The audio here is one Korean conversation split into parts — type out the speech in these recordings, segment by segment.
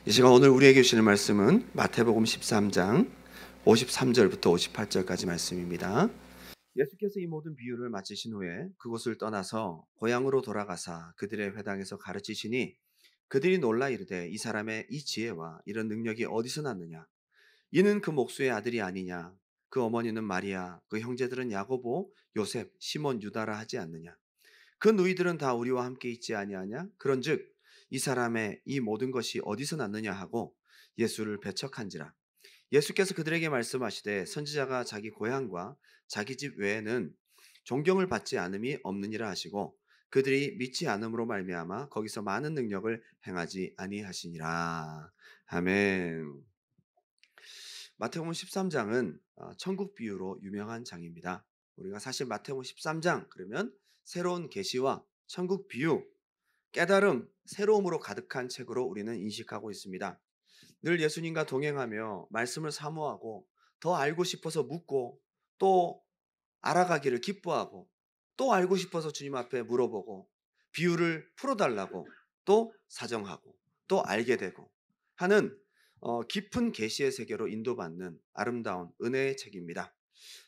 이 시간 오늘 우리에게 주시는 말씀은 마태복음 13장 53절부터 58절까지 말씀입니다. 예수께서 이 모든 비유를 마치신 후에 그곳을 떠나서 고향으로 돌아가사 그들의 회당에서 가르치시니 그들이 놀라 이르되 이 사람의 이 지혜와 이런 능력이 어디서 났느냐? 이는 그 목수의 아들이 아니냐? 그 어머니는 마리아, 그 형제들은 야고보, 요셉, 시몬, 유다라 하지 않느냐? 그 누이들은 다 우리와 함께 있지 아니하냐? 그런즉 이 사람의 이 모든 것이 어디서 났느냐 하고 예수를 배척한지라. 예수께서 그들에게 말씀하시되 선지자가 자기 고향과 자기 집 외에는 존경을 받지 않음이 없느니라 하시고 그들이 믿지 않음으로 말미암아 거기서 많은 능력을 행하지 아니하시니라. 아멘. 마태복음 13장은 천국 비유로 유명한 장입니다. 우리가 사실 마태복음 13장 그러면 새로운 계시와 천국 비유, 깨달음, 새로움으로 가득한 책으로 우리는 인식하고 있습니다. 늘 예수님과 동행하며 말씀을 사모하고 더 알고 싶어서 묻고 또 알아가기를 기뻐하고 또 알고 싶어서 주님 앞에 물어보고 비유를 풀어달라고 또 사정하고 또 알게 되고 하는 깊은 계시의 세계로 인도받는 아름다운 은혜의 책입니다.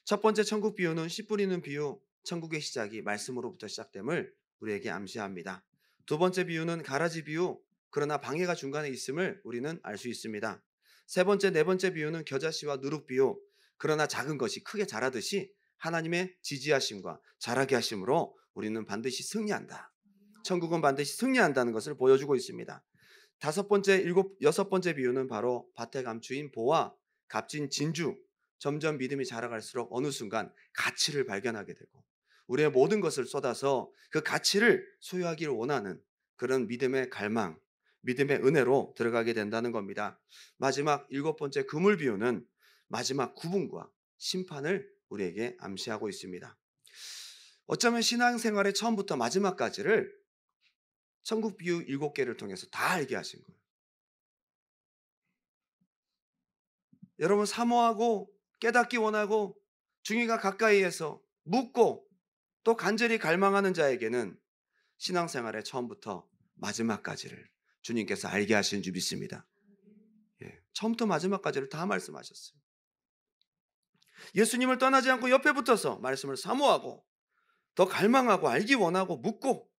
첫 번째 천국 비유는 씨 뿌리는 비유, 천국의 시작이 말씀으로부터 시작됨을 우리에게 암시합니다. 두 번째 비유는 가라지 비유, 그러나 방해가 중간에 있음을 우리는 알 수 있습니다. 세 번째, 네 번째 비유는 겨자씨와 누룩 비유, 그러나 작은 것이 크게 자라듯이 하나님의 지지하심과 자라게 하심으로 우리는 반드시 승리한다. 천국은 반드시 승리한다는 것을 보여주고 있습니다. 다섯 번째, 여섯 번째 비유는 바로 밭에 감추인 보와 값진 진주, 점점 믿음이 자라갈수록 어느 순간 가치를 발견하게 되고 우리의 모든 것을 쏟아서 그 가치를 소유하기를 원하는 그런 믿음의 갈망, 믿음의 은혜로 들어가게 된다는 겁니다. 마지막 일곱 번째 그물 비유는 마지막 구분과 심판을 우리에게 암시하고 있습니다. 어쩌면 신앙생활의 처음부터 마지막까지를 천국 비유 7개를 통해서 다 알게 하신 거예요. 여러분 사모하고 깨닫기 원하고 중이가 가까이에서 묻고 또 간절히 갈망하는 자에게는 신앙생활의 처음부터 마지막까지를 주님께서 알게 하신 줄 믿습니다. 처음부터 마지막까지를 다 말씀하셨어요. 예수님을 떠나지 않고 옆에 붙어서 말씀을 사모하고 더 갈망하고 알기 원하고 묻고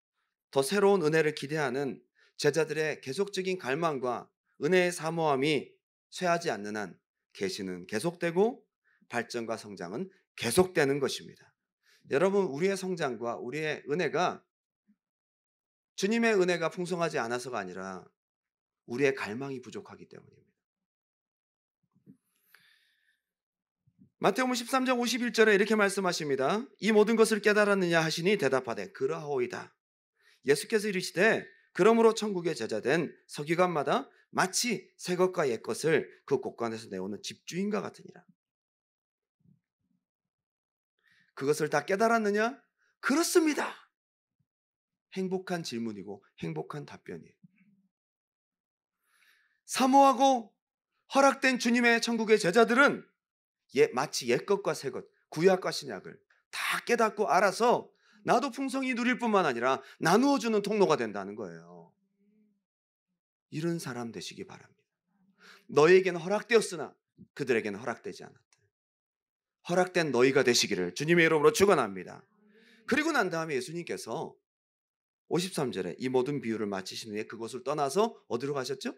더 새로운 은혜를 기대하는 제자들의 계속적인 갈망과 은혜의 사모함이 쇠하지 않는 한 계시는 계속되고 발전과 성장은 계속되는 것입니다. 여러분, 우리의 성장과 우리의 은혜가 주님의 은혜가 풍성하지 않아서가 아니라 우리의 갈망이 부족하기 때문입니다. 마태복음 13장 51절에 이렇게 말씀하십니다. 이 모든 것을 깨달았느냐 하시니 대답하되 그러하오이다. 예수께서 이르시되 그러므로 천국의 제자된 서기관마다 마치 새 것과 옛 것을 그 곳간에서 내오는 집주인과 같으니라. 그것을 다 깨달았느냐? 그렇습니다. 행복한 질문이고 행복한 답변이에요. 사모하고 허락된 주님의 천국의 제자들은 마치 옛 것과 새 것, 구약과 신약을 다 깨닫고 알아서 나도 풍성히 누릴 뿐만 아니라 나누어주는 통로가 된다는 거예요. 이런 사람 되시기 바랍니다. 너에게는 허락되었으나 그들에게는 허락되지 않았다. 허락된 너희가 되시기를 주님의 이름으로 축원합니다. 그리고 난 다음에 예수님께서 53절에 이 모든 비유를 마치신 후에 그곳을 떠나서 어디로 가셨죠?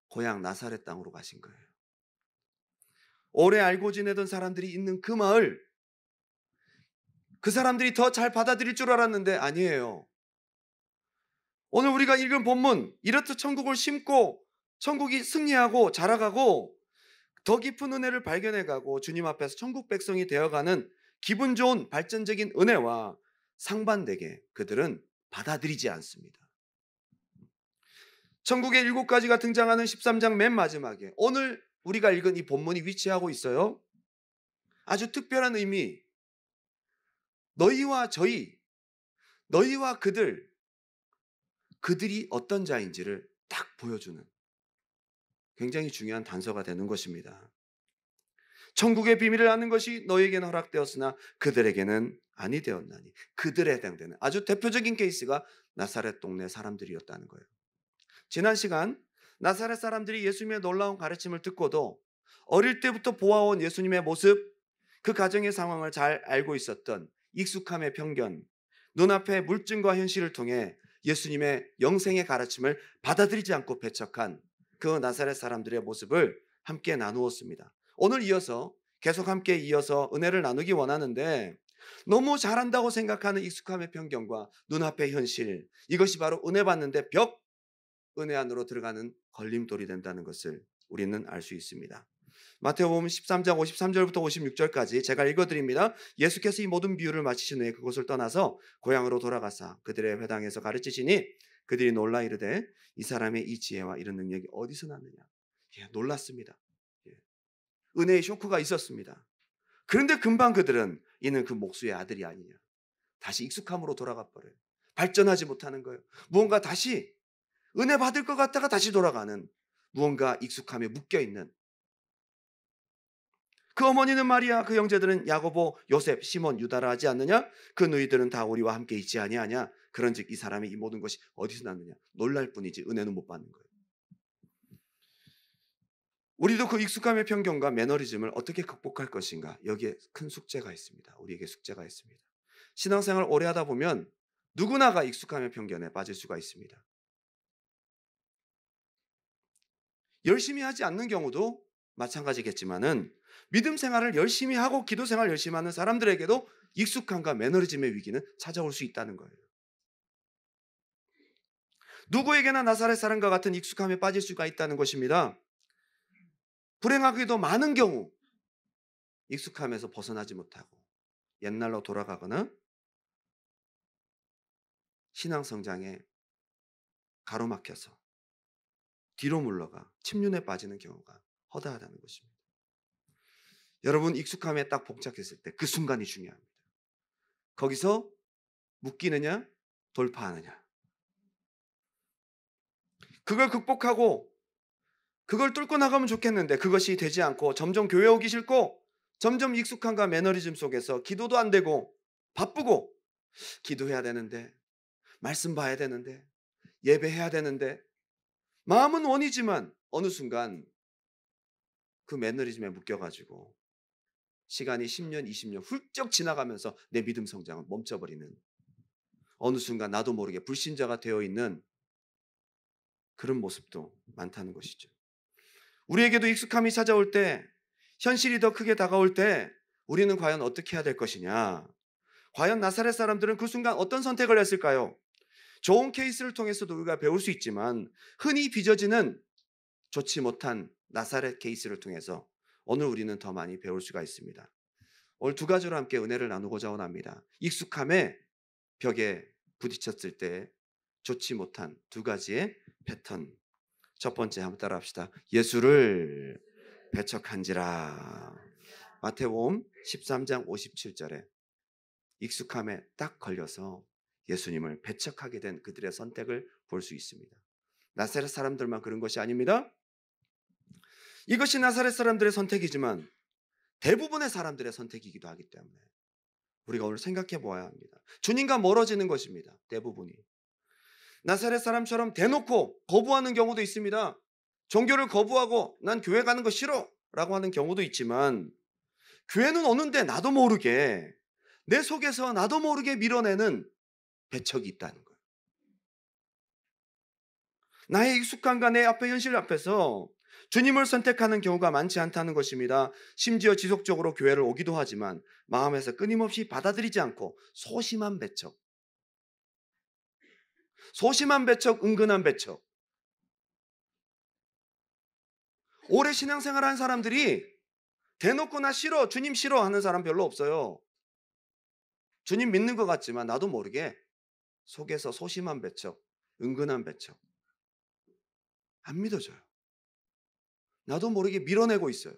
고향 나사렛 땅으로 가신 거예요. 오래 알고 지내던 사람들이 있는 그 마을, 그 사람들이 더 잘 받아들일 줄 알았는데 아니에요. 오늘 우리가 읽은 본문, 이렇듯 천국을 심고 천국이 승리하고 자라가고 더 깊은 은혜를 발견해가고 주님 앞에서 천국 백성이 되어가는 기분 좋은 발전적인 은혜와 상반되게 그들은 받아들이지 않습니다. 천국의 7가지가 등장하는 13장 맨 마지막에 오늘 우리가 읽은 이 본문이 위치하고 있어요. 아주 특별한 의미, 너희와 저희, 너희와 그들이 어떤 자인지를 딱 보여주는 굉장히 중요한 단서가 되는 것입니다. 천국의 비밀을 아는 것이 너희에게는 허락되었으나 그들에게는 아니 되었나니. 그들에 해당되는 아주 대표적인 케이스가 나사렛 동네 사람들이었다는 거예요. 지난 시간 나사렛 사람들이 예수님의 놀라운 가르침을 듣고도 어릴 때부터 보아온 예수님의 모습, 그 가정의 상황을 잘 알고 있었던 익숙함의 편견, 눈앞의 물증과 현실을 통해 예수님의 영생의 가르침을 받아들이지 않고 배척한 그 나사렛 사람들의 모습을 함께 나누었습니다. 오늘 이어서 계속 함께 이어서 은혜를 나누기 원하는데, 너무 잘한다고 생각하는 익숙함의 편견과 눈앞의 현실, 이것이 바로 은혜 받는데 벽, 은혜 안으로 들어가는 걸림돌이 된다는 것을 우리는 알 수 있습니다. 마태복음 13장 53절부터 56절까지 제가 읽어드립니다. 예수께서 이 모든 비유를 마치신 후에 그곳을 떠나서 고향으로 돌아가사 그들의 회당에서 가르치시니 그들이 놀라 이르되 이 사람의 이 지혜와 이런 능력이 어디서 났느냐. 놀랐습니다. 은혜의 쇼크가 있었습니다. 그런데 금방 그들은 이는 그 목수의 아들이 아니냐. 다시 익숙함으로 돌아가 버려요. 발전하지 못하는 거예요. 무언가 다시 은혜 받을 것 같다가 다시 돌아가는, 무언가 익숙함에 묶여있는. 그 어머니는 마리아, 그 형제들은 야고보, 요셉, 시몬, 유다라 하지 않느냐? 그 너희들은 다 우리와 함께 있지 아니하냐? 그런즉 이 사람의 이 모든 것이 어디서 났느냐? 놀랄 뿐이지 은혜는 못 받는 거예요. 우리도 그 익숙함의 편견과 매너리즘을 어떻게 극복할 것인가? 여기에 큰 숙제가 있습니다. 우리에게 숙제가 있습니다. 신앙생활 오래 하다 보면 누구나가 익숙함의 편견에 빠질 수가 있습니다. 열심히 하지 않는 경우도 마찬가지겠지만은 믿음 생활을 열심히 하고 기도 생활을 열심히 하는 사람들에게도 익숙함과 매너리즘의 위기는 찾아올 수 있다는 거예요. 누구에게나 나사렛 사람과 같은 익숙함에 빠질 수가 있다는 것입니다. 불행하게도 많은 경우 익숙함에서 벗어나지 못하고 옛날로 돌아가거나 신앙 성장에 가로막혀서 뒤로 물러가 침륜에 빠지는 경우가 허다하다는 것입니다. 여러분, 익숙함에 딱 봉착했을 때 그 순간이 중요합니다. 거기서 묶이느냐 돌파하느냐, 그걸 극복하고 그걸 뚫고 나가면 좋겠는데 그것이 되지 않고 점점 교회 오기 싫고 점점 익숙함과 매너리즘 속에서 기도도 안 되고 바쁘고 기도해야 되는데 말씀 봐야 되는데 예배해야 되는데 마음은 원이지만 어느 순간 그 매너리즘에 묶여가지고 시간이 10년, 20년 훌쩍 지나가면서 내 믿음 성장은 멈춰버리는, 어느 순간 나도 모르게 불신자가 되어 있는 그런 모습도 많다는 것이죠. 우리에게도 익숙함이 찾아올 때, 현실이 더 크게 다가올 때 우리는 과연 어떻게 해야 될 것이냐? 과연 나사렛 사람들은 그 순간 어떤 선택을 했을까요? 좋은 케이스를 통해서도 우리가 배울 수 있지만 흔히 빚어지는 좋지 못한 나사렛 케이스를 통해서 오늘 우리는 더 많이 배울 수가 있습니다. 오늘 두 가지로 함께 은혜를 나누고자 원합니다. 익숙함의 벽에 부딪혔을 때 좋지 못한 두 가지의 패턴. 첫 번째 한번 따라합시다. 예수를 배척한지라. 마태복음 13장 57절에 익숙함에 딱 걸려서 예수님을 배척하게 된 그들의 선택을 볼 수 있습니다. 나사렛 사람들만 그런 것이 아닙니다. 이것이 나사렛 사람들의 선택이지만 대부분의 사람들의 선택이기도 하기 때문에 우리가 오늘 생각해 보아야 합니다. 주님과 멀어지는 것입니다. 대부분이 나사렛 사람처럼 대놓고 거부하는 경우도 있습니다. 종교를 거부하고 난 교회 가는 거 싫어 라고 하는 경우도 있지만, 교회는 오는데 나도 모르게 내 속에서 나도 모르게 밀어내는 배척이 있다는 거예요. 나의 익숙함과 내 앞의 현실 앞에서 주님을 선택하는 경우가 많지 않다는 것입니다. 심지어 지속적으로 교회를 오기도 하지만 마음에서 끊임없이 받아들이지 않고 소심한 배척, 은근한 배척. 오래 신앙생활한 사람들이 대놓고 나 싫어, 주님 싫어 하는 사람 별로 없어요. 주님 믿는 것 같지만 나도 모르게 속에서 소심한 배척, 은근한 배척, 안 믿어져요. 나도 모르게 밀어내고 있어요.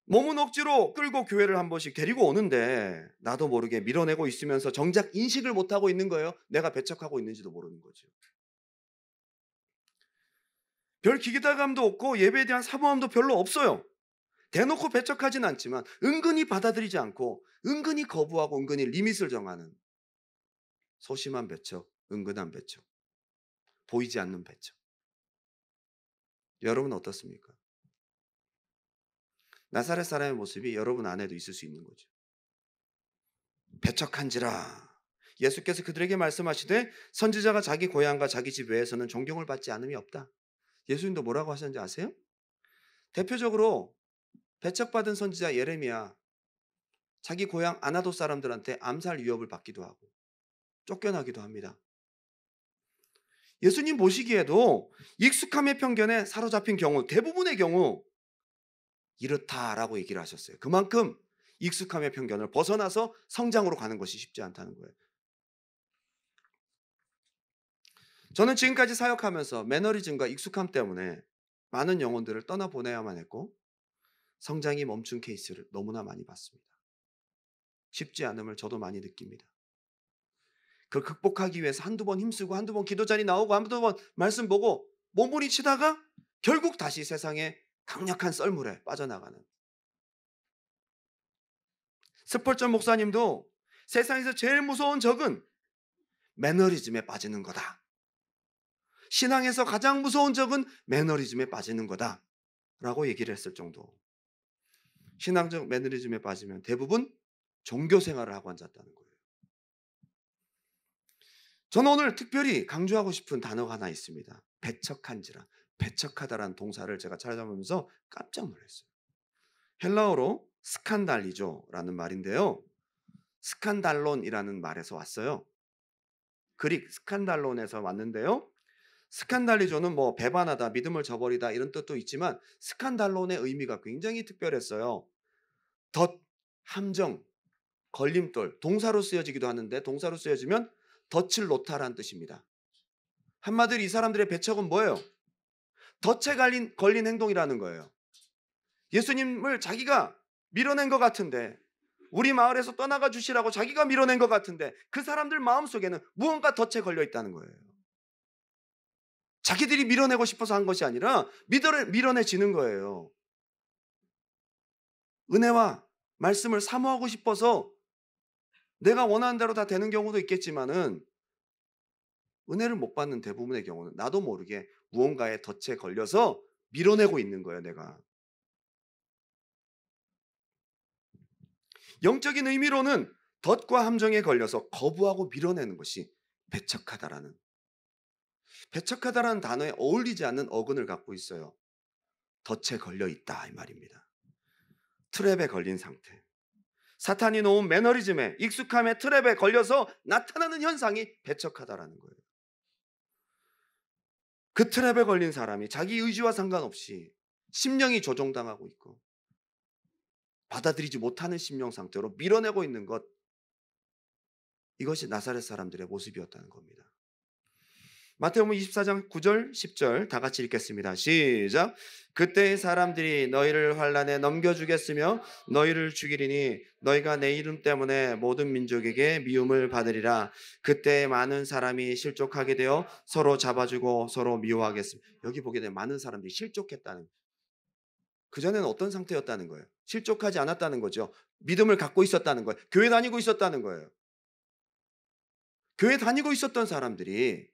몸은 억지로 끌고 교회를 한 번씩 데리고 오는데 나도 모르게 밀어내고 있으면서 정작 인식을 못하고 있는 거예요. 내가 배척하고 있는지도 모르는 거죠. 별 기대감도 없고 예배에 대한 사모함도 별로 없어요. 대놓고 배척하진 않지만 은근히 받아들이지 않고 은근히 거부하고 은근히 리밋을 정하는 소심한 배척, 은근한 배척, 보이지 않는 배척. 여러분은 어떻습니까? 나사렛 사람의 모습이 여러분 안에도 있을 수 있는 거죠. 배척한지라. 예수께서 그들에게 말씀하시되 선지자가 자기 고향과 자기 집 외에서는 존경을 받지 않음이 없다. 예수님도 뭐라고 하셨는지 아세요? 대표적으로 배척받은 선지자 예레미야, 자기 고향 아나도 사람들한테 암살 위협을 받기도 하고 쫓겨나기도 합니다. 예수님 보시기에도 익숙함의 편견에 사로잡힌 경우, 대부분의 경우 이렇다라고 얘기를 하셨어요. 그만큼 익숙함의 편견을 벗어나서 성장으로 가는 것이 쉽지 않다는 거예요. 저는 지금까지 사역하면서 매너리즘과 익숙함 때문에 많은 영혼들을 떠나보내야만 했고 성장이 멈춘 케이스를 너무나 많이 봤습니다. 쉽지 않음을 저도 많이 느낍니다. 그걸 극복하기 위해서 한두 번 힘쓰고 한두 번 기도 자리 나오고 한두 번 말씀 보고 몸부림치다가 결국 다시 세상의 강력한 썰물에 빠져나가는. 스펄전 목사님도 세상에서 제일 무서운 적은 매너리즘에 빠지는 거다. 신앙에서 가장 무서운 적은 매너리즘에 빠지는 거다. 라고 얘기를 했을 정도. 신앙적 매너리즘에 빠지면 대부분 종교 생활을 하고 앉았다는 거예요. 저는 오늘 특별히 강조하고 싶은 단어가 하나 있습니다. 배척한지라. 배척하다라는 동사를 제가 찾아보면서 깜짝 놀랐어요. 헬라어로 스칸달리조라는 말인데요. 스칸달론이라는 말에서 왔어요. 그릭 스칸달론에서 왔는데요. 스칸달리조는 뭐 배반하다, 믿음을 저버리다 이런 뜻도 있지만 스칸달론의 의미가 굉장히 특별했어요. 덫, 함정, 걸림돌, 동사로 쓰여지기도 하는데 동사로 쓰여지면 덫을 놓다라는 뜻입니다. 한마디로 이 사람들의 배척은 뭐예요? 덫에 걸린 행동이라는 거예요. 예수님을 자기가 밀어낸 것 같은데 우리 마을에서 떠나가 주시라고 자기가 밀어낸 것 같은데 그 사람들 마음속에는 무언가 덫에 걸려 있다는 거예요. 자기들이 밀어내고 싶어서 한 것이 아니라 밀어내지는 거예요. 은혜와 말씀을 사모하고 싶어서 내가 원하는 대로 다 되는 경우도 있겠지만은 은혜를 못 받는 대부분의 경우는 나도 모르게 무언가의 덫에 걸려서 밀어내고 있는 거예요, 내가. 영적인 의미로는 덫과 함정에 걸려서 거부하고 밀어내는 것이 배척하다라는 단어에 어울리지 않는 어근을 갖고 있어요. 덫에 걸려 있다 이 말입니다. 트랩에 걸린 상태. 사탄이 놓은 매너리즘에 익숙함의 트랩에 걸려서 나타나는 현상이 배척하다라는 거예요. 그 트랩에 걸린 사람이 자기 의지와 상관없이 심령이 조종당하고 있고 받아들이지 못하는 심령 상태로 밀어내고 있는 것, 이것이 나사렛 사람들의 모습이었다는 겁니다. 마태복음 24장 9절 10절 다 같이 읽겠습니다. 시작. 그때의 사람들이 너희를 환난에 넘겨주겠으며 너희를 죽이리니 너희가 내 이름 때문에 모든 민족에게 미움을 받으리라. 그때 많은 사람이 실족하게 되어 서로 잡아주고 서로 미워하겠습니다. 여기 보게 되면 많은 사람들이 실족했다는, 그전에는 어떤 상태였다는 거예요? 실족하지 않았다는 거죠. 믿음을 갖고 있었다는 거예요. 교회 다니고 있었다는 거예요. 교회 다니고 있었던 사람들이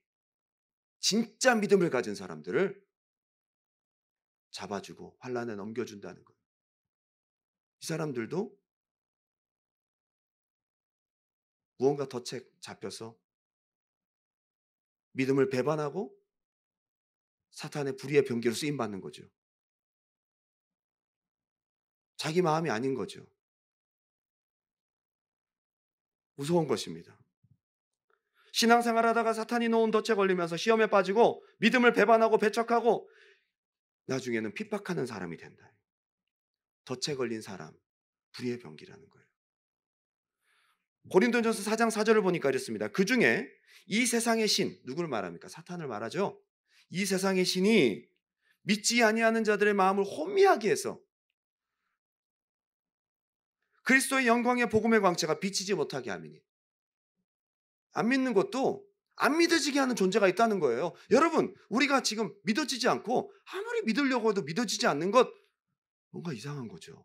진짜 믿음을 가진 사람들을 잡아주고 환난에 넘겨준다는 거예요. 이 사람들도 무언가 덫에 잡혀서 믿음을 배반하고 사탄의 불의의 병기로 쓰임받는 거죠. 자기 마음이 아닌 거죠. 무서운 것입니다. 신앙생활하다가 사탄이 놓은 덫에 걸리면서 시험에 빠지고 믿음을 배반하고 배척하고 나중에는 핍박하는 사람이 된다. 덫에 걸린 사람, 불의의 병기라는 거예요. 고린도전서 4장 4절을 보니까 이렇습니다. 그 중에 이 세상의 신, 누구를 말합니까? 사탄을 말하죠. 이 세상의 신이 믿지 아니하는 자들의 마음을 혼미하게 해서 그리스도의 영광의 복음의 광채가 비치지 못하게 하미니. 안 믿는 것도 안 믿어지게 하는 존재가 있다는 거예요. 여러분, 우리가 지금 믿어지지 않고 아무리 믿으려고 해도 믿어지지 않는 것, 뭔가 이상한 거죠.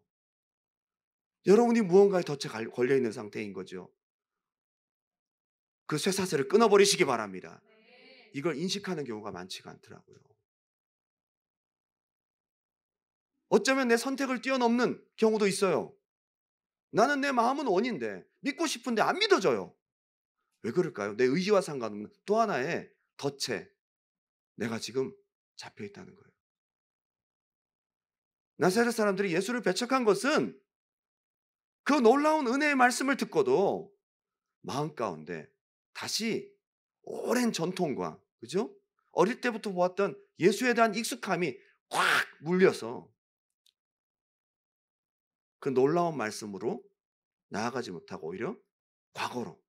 여러분이 무언가에 덫에 걸려있는 상태인 거죠. 그 쇠사슬을 끊어버리시기 바랍니다. 이걸 인식하는 경우가 많지가 않더라고요. 어쩌면 내 선택을 뛰어넘는 경우도 있어요. 나는 내 마음은 원인데 믿고 싶은데 안 믿어져요. 왜 그럴까요? 내 의지와 상관없는 또 하나의 덫에 내가 지금 잡혀 있다는 거예요. 나사렛 사람들이 예수를 배척한 것은 그 놀라운 은혜의 말씀을 듣고도 마음 가운데 다시 오랜 전통과, 그죠? 어릴 때부터 보았던 예수에 대한 익숙함이 꽉 물려서 그 놀라운 말씀으로 나아가지 못하고 오히려 과거로.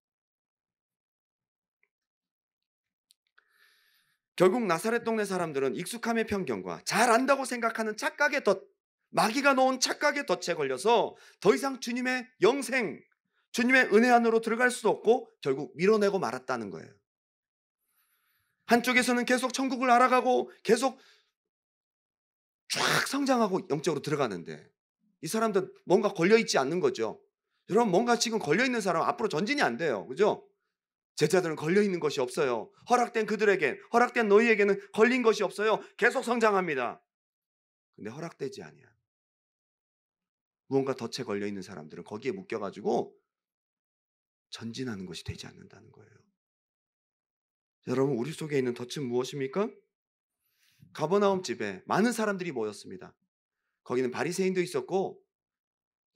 결국 나사렛 동네 사람들은 익숙함의 편견과 잘 안다고 생각하는 착각의 덫, 마귀가 놓은 착각의 덫에 걸려서 더 이상 주님의 영생, 주님의 은혜 안으로 들어갈 수도 없고 결국 밀어내고 말았다는 거예요. 한쪽에서는 계속 천국을 알아가고 계속 쫙 성장하고 영적으로 들어가는데 이 사람들 뭔가 걸려있지 않는 거죠. 여러분, 뭔가 지금 걸려있는 사람 앞으로 전진이 안 돼요. 그죠? 제자들은 걸려있는 것이 없어요. 허락된 그들에게, 허락된 너희에게는 걸린 것이 없어요. 계속 성장합니다. 근데 허락되지 아니야. 무언가 덫에 걸려있는 사람들은 거기에 묶여가지고 전진하는 것이 되지 않는다는 거예요. 여러분, 우리 속에 있는 덫은 무엇입니까? 가버나움 집에 많은 사람들이 모였습니다. 거기는 바리새인도 있었고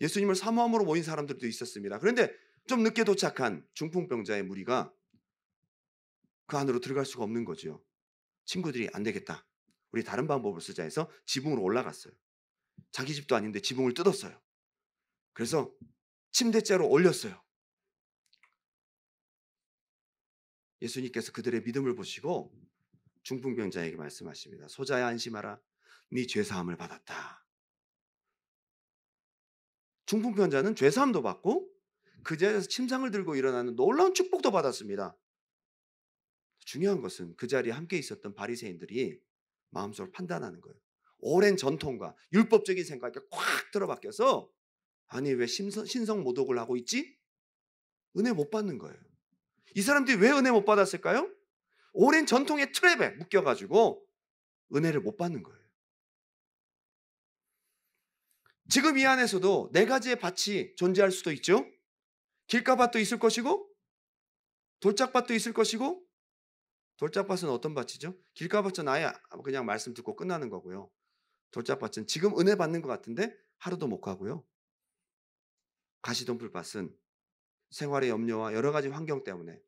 예수님을 사모함으로 모인 사람들도 있었습니다. 그런데 좀 늦게 도착한 중풍병자의 무리가 그 안으로 들어갈 수가 없는 거죠. 친구들이 안 되겠다, 우리 다른 방법을 쓰자 해서 지붕으로 올라갔어요. 자기 집도 아닌데 지붕을 뜯었어요. 그래서 침대째로 올렸어요. 예수님께서 그들의 믿음을 보시고 중풍병자에게 말씀하십니다. 소자야, 안심하라. 네 죄사함을 받았다. 중풍병자는 죄사함도 받고 그 자리에서 침상을 들고 일어나는 놀라운 축복도 받았습니다. 중요한 것은 그 자리에 함께 있었던 바리새인들이 마음속으로 판단하는 거예요. 오랜 전통과 율법적인 생각이 꽉 들어박혀서 아니 왜 신성 모독을 하고 있지? 은혜 못 받는 거예요. 이 사람들이 왜 은혜 못 받았을까요? 오랜 전통의 트랩에 묶여가지고 은혜를 못 받는 거예요. 지금 이 안에서도 네 가지의 밭이 존재할 수도 있죠. 길가밭도 있을 것이고 돌짝밭도 있을 것이고, 돌짝밭은 어떤 밭이죠? 길가밭은 아예 그냥 말씀 듣고 끝나는 거고요. 돌짝밭은 지금 은혜 받는 것 같은데 하루도 못 가고요. 가시덤불밭은 생활의 염려와 여러 가지 환경 때문에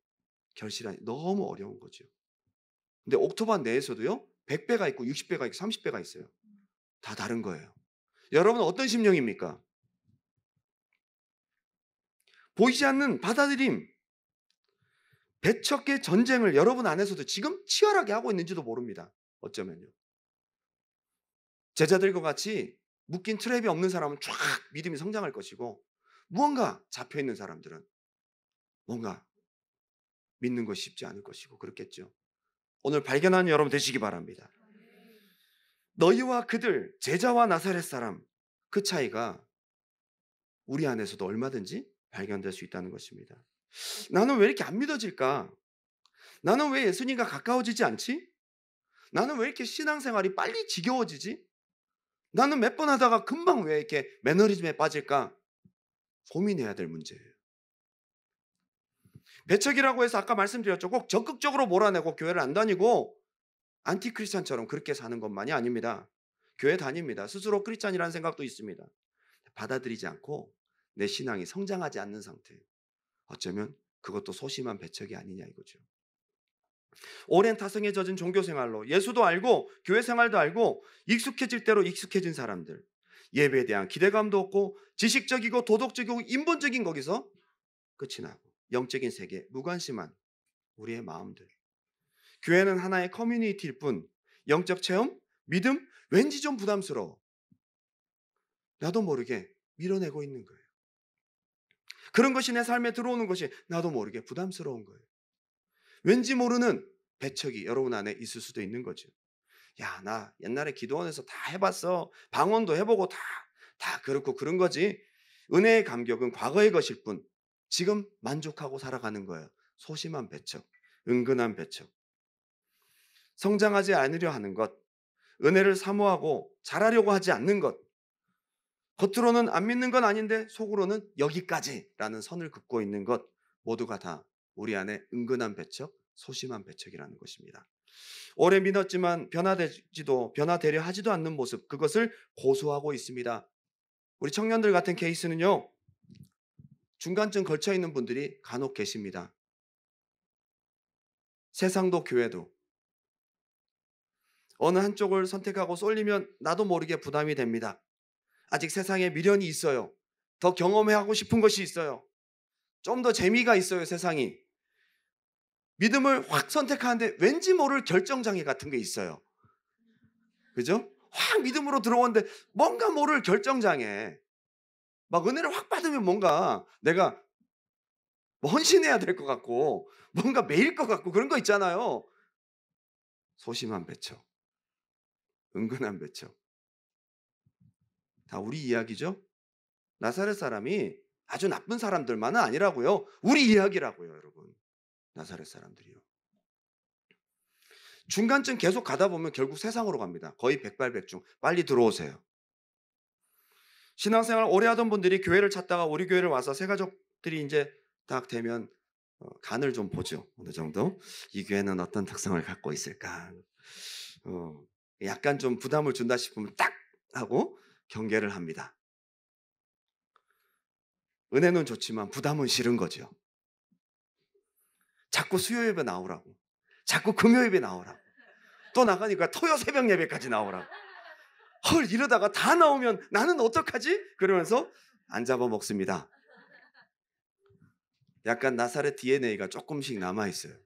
결실하기 너무 어려운 거죠. 근데 옥토밭 내에서도요, 100배가 있고 60배가 있고 30배가 있어요. 다 다른 거예요. 여러분은 어떤 심령입니까? 보이지 않는 받아들임, 배척의 전쟁을 여러분 안에서도 지금 치열하게 하고 있는지도 모릅니다. 어쩌면요. 제자들과 같이 묶인 트랩이 없는 사람은 쫙 믿음이 성장할 것이고, 무언가 잡혀있는 사람들은 뭔가 믿는 것이 쉽지 않을 것이고 그렇겠죠. 오늘 발견하는 여러분 되시기 바랍니다. 너희와 그들, 제자와 나사렛 사람, 그 차이가 우리 안에서도 얼마든지 발견될 수 있다는 것입니다. 나는 왜 이렇게 안 믿어질까? 나는 왜 예수님과 가까워지지 않지? 나는 왜 이렇게 신앙생활이 빨리 지겨워지지? 나는 몇 번 하다가 금방 왜 이렇게 매너리즘에 빠질까? 고민해야 될 문제예요. 배척이라고 해서 아까 말씀드렸죠. 꼭 적극적으로 몰아내고 교회를 안 다니고 안티크리스찬처럼 그렇게 사는 것만이 아닙니다. 교회 다닙니다. 스스로 크리스찬이라는 생각도 있습니다. 받아들이지 않고 내 신앙이 성장하지 않는 상태. 어쩌면 그것도 소심한 배척이 아니냐 이거죠. 오랜 타성에 젖은 종교생활로 예수도 알고 교회 생활도 알고 익숙해질 대로 익숙해진 사람들, 예배에 대한 기대감도 없고 지식적이고 도덕적이고 인본적인 거기서 끝이 나고 영적인 세계에 무관심한 우리의 마음들. 교회는 하나의 커뮤니티일 뿐 영적 체험, 믿음, 왠지 좀 부담스러워. 나도 모르게 밀어내고 있는 거예요. 그런 것이 내 삶에 들어오는 것이 나도 모르게 부담스러운 거예요. 왠지 모르는 배척이 여러분 안에 있을 수도 있는 거죠. 야, 나 옛날에 기도원에서 다 해봤어. 방언도 해보고 다 그렇고 그런 거지. 은혜의 감격은 과거의 것일 뿐 지금 만족하고 살아가는 거예요. 소심한 배척, 은근한 배척. 성장하지 않으려 하는 것, 은혜를 사모하고 잘하려고 하지 않는 것, 겉으로는 안 믿는 건 아닌데 속으로는 여기까지라는 선을 긋고 있는 것, 모두가 다 우리 안에 은근한 배척, 소심한 배척이라는 것입니다. 오래 믿었지만 변화되려 하지도 않는 모습, 그것을 고수하고 있습니다. 우리 청년들 같은 케이스는요, 중간쯤 걸쳐 있는 분들이 간혹 계십니다. 세상도 교회도 어느 한쪽을 선택하고 쏠리면 나도 모르게 부담이 됩니다. 아직 세상에 미련이 있어요. 더 경험하고 싶은 것이 있어요. 좀 더 재미가 있어요, 세상이. 믿음을 확 선택하는데 왠지 모를 결정장애 같은 게 있어요. 그죠? 확 믿음으로 들어오는데 뭔가 모를 결정장애. 막 은혜를 확 받으면 뭔가 내가 뭐 헌신해야 될 것 같고 뭔가 매일 것 같고 그런 거 있잖아요. 소심한 배척, 은근한 배척. 다 우리 이야기죠? 나사렛 사람이 아주 나쁜 사람들만은 아니라고요. 우리 이야기라고요, 여러분. 나사렛 사람들이요. 중간쯤 계속 가다 보면 결국 세상으로 갑니다. 거의 백발백중. 빨리 들어오세요. 신앙생활 오래 하던 분들이 교회를 찾다가 우리 교회를 와서 새 가족들이 이제 딱 되면 간을 좀 보죠. 어느 정도. 이 교회는 어떤 특성을 갖고 있을까. 약간 좀 부담을 준다 싶으면 딱 하고 경계를 합니다. 은혜는 좋지만 부담은 싫은 거죠. 자꾸 수요 예배 나오라고. 자꾸 금요 예배 나오라고. 또 나가니까 토요 새벽 예배까지 나오라고. 헐, 이러다가 다 나오면 나는 어떡하지? 그러면서 안 잡아먹습니다. 약간 나사렛 DNA가 조금씩 남아있어요.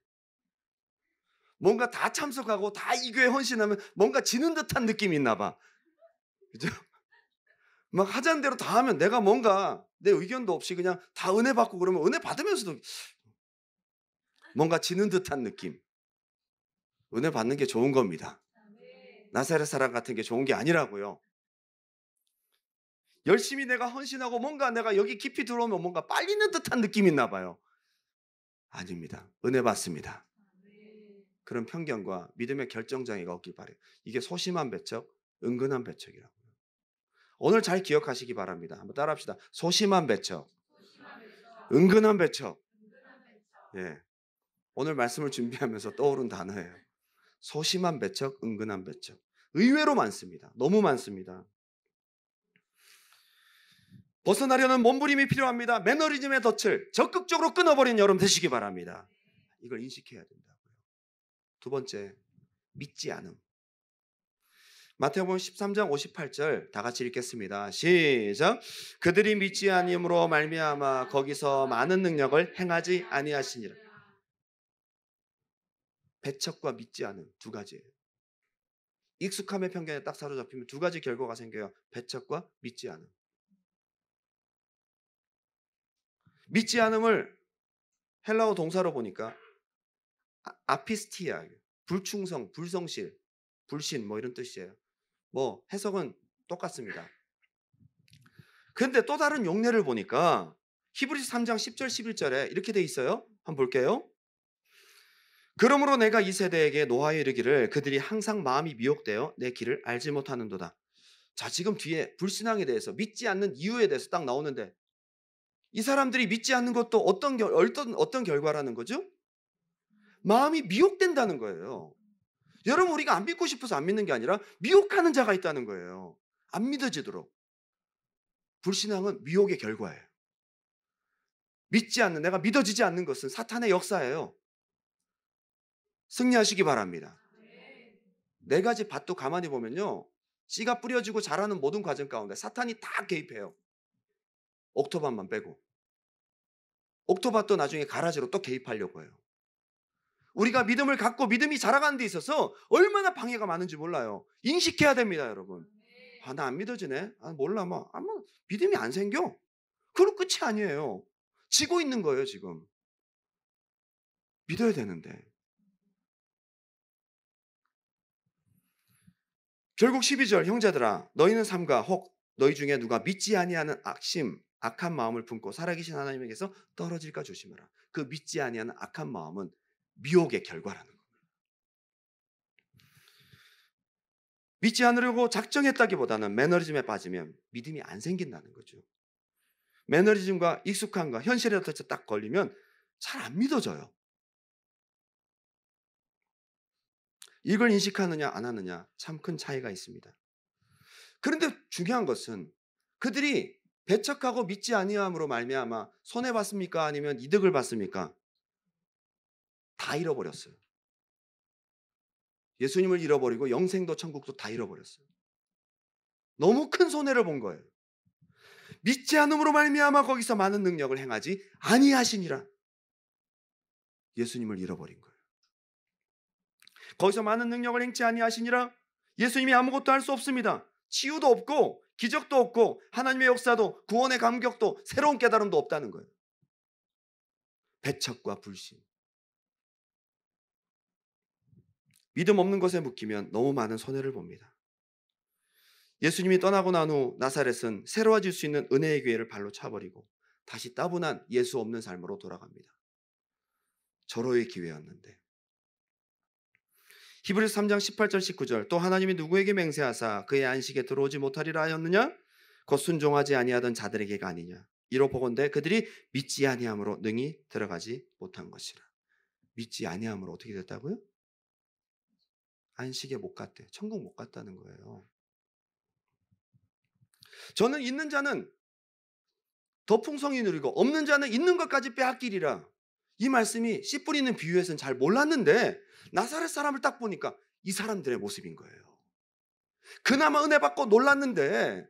뭔가 다 참석하고 다 이 교회 헌신하면 뭔가 지는 듯한 느낌이 있나 봐. 그죠? 막 하자는 대로 다 하면 내가 뭔가 내 의견도 없이 그냥 다 은혜 받고 그러면 은혜 받으면서도 뭔가 지는 듯한 느낌. 은혜 받는 게 좋은 겁니다. 나사렛 사람 같은 게 좋은 게 아니라고요. 열심히 내가 헌신하고 뭔가 내가 여기 깊이 들어오면 뭔가 빨리는 듯한 느낌이 있나 봐요. 아닙니다. 은혜 받습니다. 그런 편견과 믿음의 결정장애가 없길 바래요. 이게 소심한 배척, 은근한 배척이라고요. 오늘 잘 기억하시기 바랍니다. 한번 따라합시다. 소심한 배척, 은근한 배척. 예. 오늘 말씀을 준비하면서 떠오른 단어예요. 소심한 배척, 은근한 배척. 의외로 많습니다. 너무 많습니다. 벗어나려는 몸부림이 필요합니다. 매너리즘의 덫을 적극적으로 끊어버린 여러분 되시기 바랍니다. 이걸 인식해야 된다고요. 두 번째, 믿지 않음. 마태복음 13장 58절 다 같이 읽겠습니다. 시작. 그들이 믿지 아니함으로 말미암아 거기서 많은 능력을 행하지 아니하시니라. 배척과 믿지 않음 두 가지예요. 익숙함의 편견에 딱 사로잡히면 두 가지 결과가 생겨요. 배척과 믿지 않음. 믿지 않음을 헬라어 동사로 보니까 아피스티아, 불충성, 불성실, 불신 뭐 이런 뜻이에요. 뭐 해석은 똑같습니다. 그런데 또 다른 용례를 보니까 히브리서 3장 10절 11절에 이렇게 돼 있어요. 한번 볼게요. 그러므로 내가 이 세대에게 노하여 이르기를 그들이 항상 마음이 미혹되어 내 길을 알지 못하는도다. 자, 지금 뒤에 불신앙에 대해서 믿지 않는 이유에 대해서 딱 나오는데 이 사람들이 믿지 않는 것도 어떤 결과라는 거죠? 마음이 미혹된다는 거예요. 여러분, 우리가 안 믿고 싶어서 안 믿는 게 아니라 미혹하는 자가 있다는 거예요. 안 믿어지도록. 불신앙은 미혹의 결과예요. 믿지 않는, 내가 믿어지지 않는 것은 사탄의 역사예요. 승리하시기 바랍니다. 네 가지 밭도 가만히 보면요, 씨가 뿌려지고 자라는 모든 과정 가운데 사탄이 다 개입해요. 옥토밭만 빼고. 옥토밭도 나중에 가라지로 또 개입하려고 해요. 우리가 믿음을 갖고 믿음이 자라가는 데 있어서 얼마나 방해가 많은지 몰라요. 인식해야 됩니다, 여러분. 아, 나 안 믿어지네. 아, 몰라. 믿음이 안 생겨. 그럼 끝이 아니에요. 지고 있는 거예요, 지금. 믿어야 되는데. 결국 12절, 형제들아 너희는 삼가 혹 너희 중에 누가 믿지 아니하는 악한 마음을 품고 살아계신 하나님에게서 떨어질까 조심하라. 그 믿지 아니하는 악한 마음은 미혹의 결과라는 거예요. 믿지 않으려고 작정했다기보다는 매너리즘에 빠지면 믿음이 안 생긴다는 거죠. 매너리즘과 익숙함과 현실에 딱 걸리면 잘 안 믿어져요. 이걸 인식하느냐 안 하느냐 참 큰 차이가 있습니다. 그런데 중요한 것은 그들이 배척하고 믿지 아니함으로 말미암아 손해 봤습니까? 아니면 이득을 봤습니까? 다 잃어버렸어요. 예수님을 잃어버리고 영생도 천국도 다 잃어버렸어요. 너무 큰 손해를 본 거예요. 믿지 않음으로 말미암아 거기서 많은 능력을 행하지 아니하시니라. 예수님을 잃어버린 거예요. 거기서 많은 능력을 행치 아니하시니라. 예수님이 아무것도 할 수 없습니다. 치유도 없고 기적도 없고 하나님의 역사도 구원의 감격도 새로운 깨달음도 없다는 거예요. 배척과 불신. 믿음 없는 것에 묶이면 너무 많은 손해를 봅니다. 예수님이 떠나고 난 후 나사렛은 새로워질 수 있는 은혜의 기회를 발로 차버리고 다시 따분한 예수 없는 삶으로 돌아갑니다. 절호의 기회였는데. 히브리서 3장 18절 19절 또 하나님이 누구에게 맹세하사 그의 안식에 들어오지 못하리라 하였느냐? 곧 순종하지 아니하던 자들에게가 아니냐? 이로 보건대 그들이 믿지 아니함으로 능히 들어가지 못한 것이라. 믿지 아니함으로 어떻게 됐다고요? 안식에 못 갔대. 천국 못 갔다는 거예요. 저는 있는 자는 더 풍성히 누리고 없는 자는 있는 것까지 빼앗기리라. 이 말씀이 씨 뿌리는 비유에서는 잘 몰랐는데 나사렛 사람을 딱 보니까 이 사람들의 모습인 거예요. 그나마 은혜 받고 놀랐는데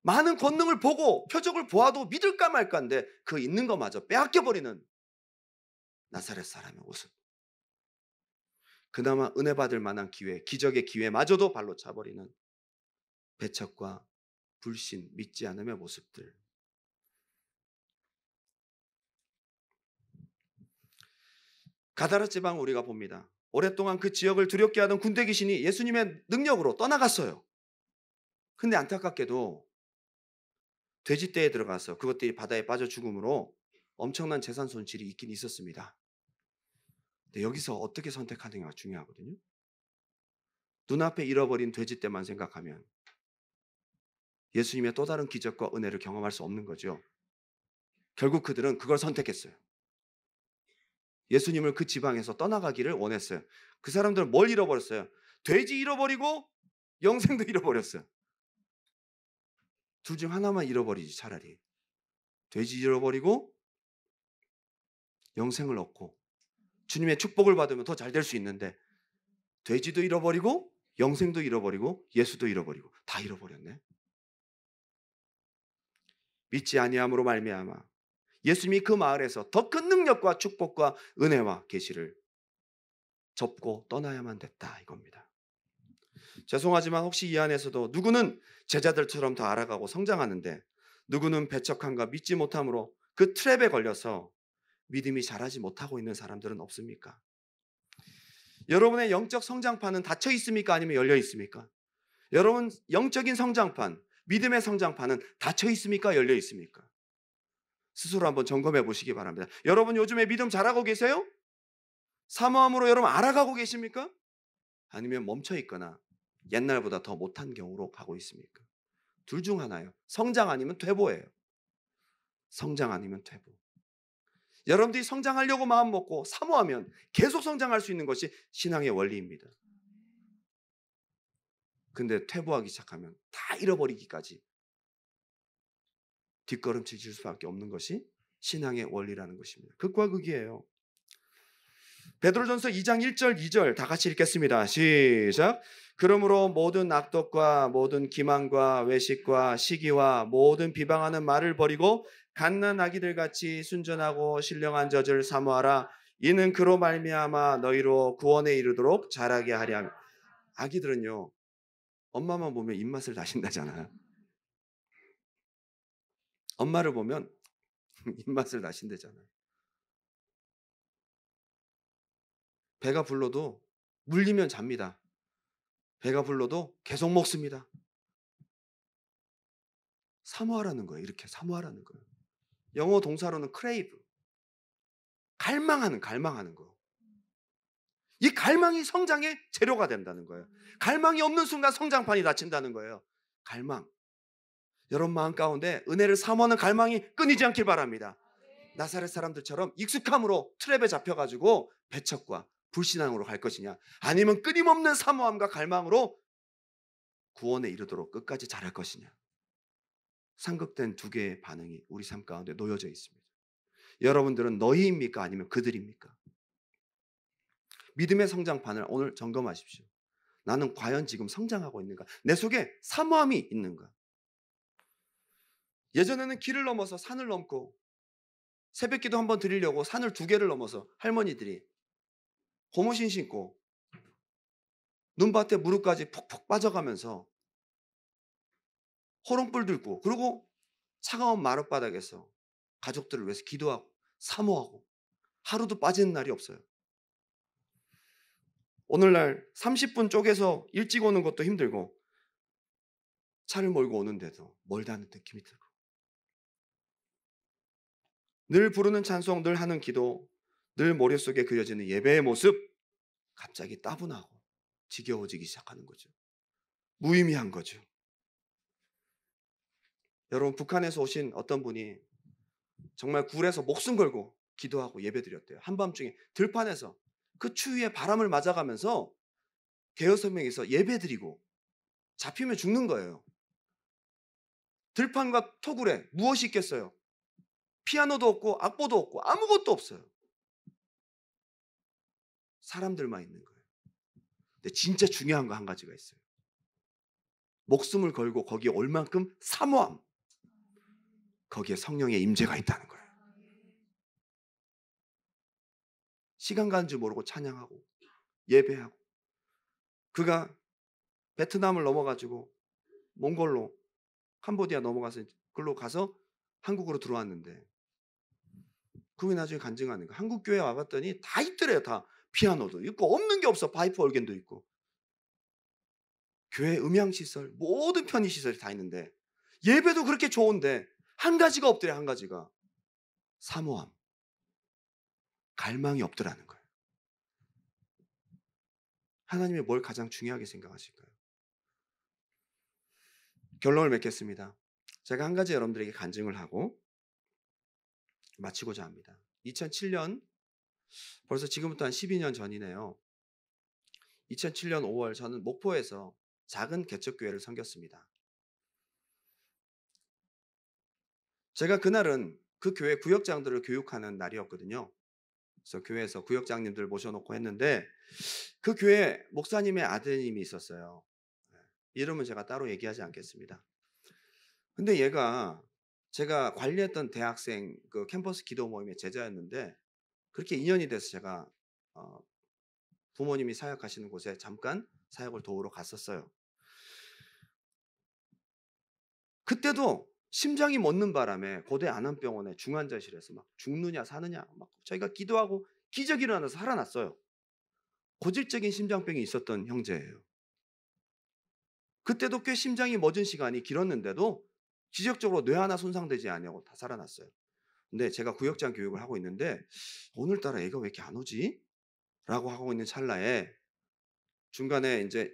많은 권능을 보고 표적을 보아도 믿을까 말까인데 그 있는 것마저 빼앗겨버리는 나사렛 사람의 모습. 그나마 은혜 받을 만한 기회, 기적의 기회마저도 발로 차버리는 배척과 불신, 믿지 않음의 모습들. 가다라 지방 우리가 봅니다. 오랫동안 그 지역을 두렵게 하던 군대 귀신이 예수님의 능력으로 떠나갔어요. 근데 안타깝게도 돼지떼에 들어가서 그것들이 바다에 빠져 죽음으로 엄청난 재산 손실이 있긴 있었습니다. 근데 여기서 어떻게 선택하느냐가 중요하거든요. 눈앞에 잃어버린 돼지떼만 생각하면 예수님의 또 다른 기적과 은혜를 경험할 수 없는 거죠. 결국 그들은 그걸 선택했어요. 예수님을 그 지방에서 떠나가기를 원했어요. 그 사람들은 뭘 잃어버렸어요? 돼지 잃어버리고 영생도 잃어버렸어요. 둘 중 하나만 잃어버리지 차라리. 돼지 잃어버리고 영생을 얻고 주님의 축복을 받으면 더 잘 될 수 있는데 돼지도 잃어버리고 영생도 잃어버리고 예수도 잃어버리고 다 잃어버렸네. 믿지 아니함으로 말미암아 예수님이 그 마을에서 더 큰 능력과 축복과 은혜와 계시를 접고 떠나야만 됐다 이겁니다. 죄송하지만 혹시 이 안에서도 누구는 제자들처럼 더 알아가고 성장하는데 누구는 배척함과 믿지 못함으로 그 트랩에 걸려서 믿음이 자라지 못하고 있는 사람들은 없습니까? 여러분의 영적 성장판은 닫혀 있습니까? 아니면 열려 있습니까? 여러분 영적인 성장판, 믿음의 성장판은 닫혀 있습니까? 열려 있습니까? 스스로 한번 점검해 보시기 바랍니다. 여러분 요즘에 믿음 잘하고 계세요? 사모함으로 여러분 알아가고 계십니까? 아니면 멈춰 있거나 옛날보다 더 못한 경우로 가고 있습니까? 둘 중 하나예요. 성장 아니면 퇴보예요. 성장 아니면 퇴보. 여러분들이 성장하려고 마음 먹고 사모하면 계속 성장할 수 있는 것이 신앙의 원리입니다. 근데 퇴보하기 시작하면 다 잃어버리기까지 뒷걸음질 칠 수밖에 없는 것이 신앙의 원리라는 것입니다. 극과 극이에요. 베드로전서 2장 1절 2절 다 같이 읽겠습니다. 시작. 그러므로 모든 악독과 모든 기만과 외식과 시기와 모든 비방하는 말을 버리고 갓난아기들 같이 순전하고 신령한 젖을 사모하라. 이는 그로 말미암아 너희로 구원에 이르도록 자라게 하려 함이라. 아기들은요 엄마만 보면 입맛을 다신다잖아요. 엄마를 보면 입맛을 다신다잖아요. 배가 불러도 물리면 잡니다. 배가 불러도 계속 먹습니다. 사모하라는 거예요. 이렇게 사모하라는 거예요. 영어 동사로는 crave. 갈망하는 거. 이 갈망이 성장의 재료가 된다는 거예요. 갈망이 없는 순간 성장판이 닫힌다는 거예요. 갈망. 여러분 마음 가운데 은혜를 사모하는 갈망이 끊이지 않길 바랍니다. 나사렛 사람들처럼 익숙함으로 트랩에 잡혀가지고 배척과 불신앙으로 갈 것이냐, 아니면 끊임없는 사모함과 갈망으로 구원에 이르도록 끝까지 자랄 것이냐. 상극된 두 개의 반응이 우리 삶 가운데 놓여져 있습니다. 여러분들은 너희입니까? 아니면 그들입니까? 믿음의 성장판을 오늘 점검하십시오. 나는 과연 지금 성장하고 있는가? 내 속에 사모함이 있는가? 예전에는 길을 넘어서 산을 넘고 새벽기도 한번 드리려고 산을 2개를 넘어서 할머니들이 고무신 신고 눈밭에 무릎까지 푹푹 빠져가면서 호롱불 들고, 그리고 차가운 마룻바닥에서 가족들을 위해서 기도하고 사모하고 하루도 빠지는 날이 없어요. 오늘날 30분 쪼개서 일찍 오는 것도 힘들고 차를 몰고 오는데도 멀다는 느낌이 들고, 늘 부르는 찬송, 늘 하는 기도, 늘 머릿속에 그려지는 예배의 모습, 갑자기 따분하고 지겨워지기 시작하는 거죠. 무의미한 거죠. 여러분, 북한에서 오신 어떤 분이 정말 굴에서 목숨 걸고 기도하고 예배드렸대요. 한밤중에 들판에서 그 추위에 바람을 맞아가면서 대여섯 명이서 예배드리고 잡히면 죽는 거예요. 들판과 토굴에 무엇이 있겠어요? 피아노도 없고 악보도 없고 아무것도 없어요. 사람들만 있는 거예요. 근데 진짜 중요한 거 한 가지가 있어요. 목숨을 걸고 거기에 올 만큼 사모함, 거기에 성령의 임재가 있다는 거예요. 시간 가는 줄 모르고 찬양하고 예배하고, 그가 베트남을 넘어가지고 몽골로 캄보디아 넘어가서 글로 가서 한국으로 들어왔는데, 그 후에 나중에 간증하는 거, 한국 교회 와봤더니 다 있더래요. 다 피아노도 있고 없는 게 없어. 파이프 organ도 있고 교회 음향시설, 모든 편의시설이 다 있는데 예배도 그렇게 좋은데 한 가지가 없더래. 한 가지가 사모함, 갈망이 없더라는 거예요. 하나님이 뭘 가장 중요하게 생각하실까요? 결론을 맺겠습니다. 제가 한 가지 여러분들에게 간증을 하고 마치고자 합니다. 2007년, 벌써 지금부터 한 12년 전이네요. 2007년 5월 저는 목포에서 작은 개척교회를 섬겼습니다. 제가 그날은 그 교회 구역장들을 교육하는 날이었거든요. 그래서 교회에서 구역장님들 모셔놓고 했는데, 그 교회 목사님의 아드님이 있었어요. 이름은 제가 따로 얘기하지 않겠습니다. 근데 얘가 제가 관리했던 대학생 그 캠퍼스 기도 모임의 제자였는데, 그렇게 인연이 돼서 제가 부모님이 사역하시는 곳에 잠깐 사역을 도우러 갔었어요. 그때도 심장이 멎는 바람에 고대 안암병원의 중환자실에서 막 죽느냐 사느냐 막 저희가 기도하고 기적이 일어나서 살아났어요. 고질적인 심장병이 있었던 형제예요. 그때도 꽤 심장이 멎은 시간이 길었는데도 기적적으로 뇌 하나 손상되지 아니하고 다 살아났어요. 근데 제가 구역장 교육을 하고 있는데 오늘따라 애가 왜 이렇게 안 오지? 라고 하고 있는 찰나에 중간에 이제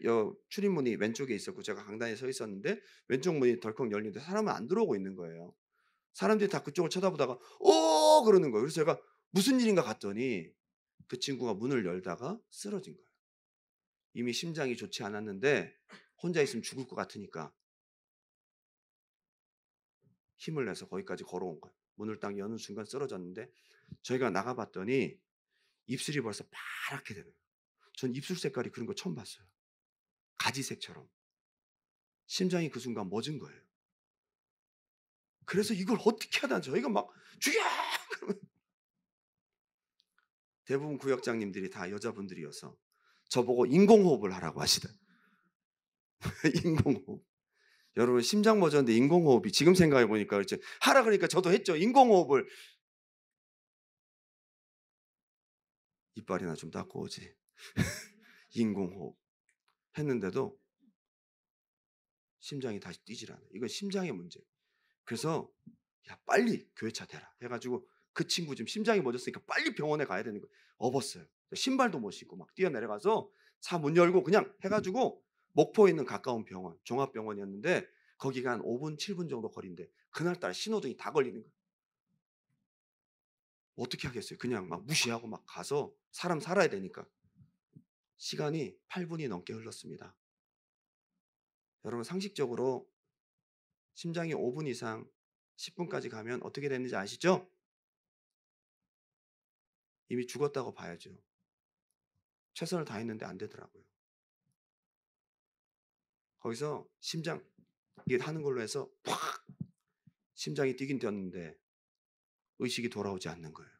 출입문이 왼쪽에 있었고 제가 강단에 서 있었는데 왼쪽 문이 덜컥 열리는데 사람은 안 들어오고 있는 거예요. 사람들이 다 그쪽을 쳐다보다가 오 그러는 거예요. 그래서 제가 무슨 일인가 갔더니 그 친구가 문을 열다가 쓰러진 거예요. 이미 심장이 좋지 않았는데 혼자 있으면 죽을 것 같으니까 힘을 내서 거기까지 걸어온 거예요. 문을 딱 여는 순간 쓰러졌는데 저희가 나가봤더니 입술이 벌써 파랗게 되는 거예요. 전 입술 색깔이 그런 거 처음 봤어요. 가지색처럼. 심장이 그 순간 멎은 거예요. 그래서 이걸 어떻게 하다 저희가 막 죽여! 그러면 대부분 구역장님들이 다 여자분들이어서 저보고 인공호흡을 하라고 하시다. 인공호흡. 여러분 심장 멎었는데 인공호흡이 지금 생각해 보니까 그렇지. 하라 그러니까 저도 했죠. 인공호흡을. 이빨이나 좀 닦고 오지. 인공호흡 했는데도 심장이 다시 뛰질 않아요. 이건 심장의 문제. 그래서 야 빨리 교회차 대라 해가지고 그 친구 지금 심장이 멎었으니까 빨리 병원에 가야 되는 거예요. 업었어요. 신발도 못 신고 막 뛰어내려가서 차 문 열고 그냥 해 가지고 목포에 있는 가까운 병원, 종합병원이었는데 거기가 한 5분 7분 정도 거리인데 그날따라 신호등이 다 걸리는 거예요. 어떻게 하겠어요. 그냥 막 무시하고 막 가서 사람 살아야 되니까. 시간이 8 분이 넘게 흘렀습니다. 여러분 상식적으로 심장이 5분 이상 10 분까지 가면 어떻게 되는지 아시죠? 이미 죽었다고 봐야죠. 최선을 다했는데 안 되더라고요. 거기서 심장 이게 하는 걸로 해서 팍 심장이 뛰긴 뛰었는데 의식이 돌아오지 않는 거예요.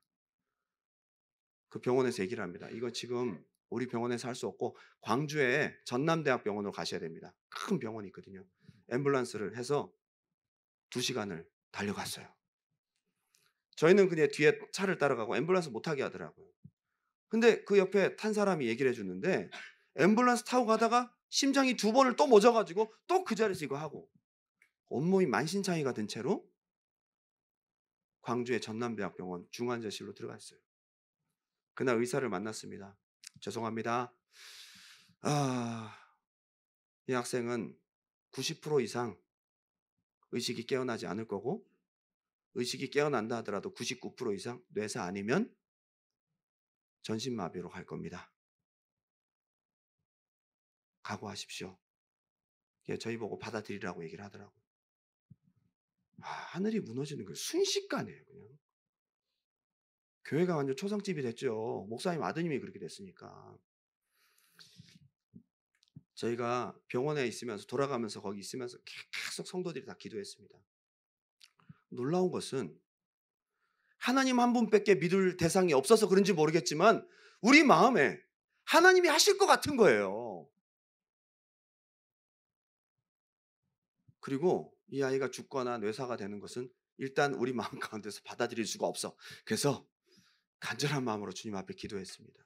그 병원에서 얘기를 합니다. "이거 지금 우리 병원에서 할 수 없고 광주에 전남대학병원으로 가셔야 됩니다." 큰 병원이 있거든요. 앰뷸런스를 해서 2 시간을 달려갔어요. 저희는 그냥 뒤에 차를 따라가고 앰뷸런스 못 타게 하더라고요. 근데 그 옆에 탄 사람이 얘기를 해 주는데 앰뷸런스 타고 가다가 심장이 2 번을 또 멎어 가지고 또 그 자리에서 이거 하고 온몸이 만신창이가 된 채로 광주의 전남대학병원 중환자실로 들어갔어요. 그날 의사를 만났습니다. "죄송합니다. 아 이 학생은 90% 이상 의식이 깨어나지 않을 거고 의식이 깨어난다 하더라도 99% 이상 뇌사 아니면 전신마비로 갈 겁니다. 각오하십시오." 예 저희 보고 받아들이라고 얘기를 하더라고요. 하늘이 무너지는 거예요. 순식간이에요 그냥. 교회가 완전 초상집이 됐죠. 목사님 아드님이 그렇게 됐으니까. 저희가 병원에 있으면서 돌아가면서 거기 있으면서 계속 성도들이 다 기도했습니다. 놀라운 것은 하나님 한 분밖에 믿을 대상이 없어서 그런지 모르겠지만 우리 마음에 하나님이 하실 것 같은 거예요. 그리고 이 아이가 죽거나 뇌사가 되는 것은 일단 우리 마음 가운데서 받아들일 수가 없어. 그래서 간절한 마음으로 주님 앞에 기도했습니다.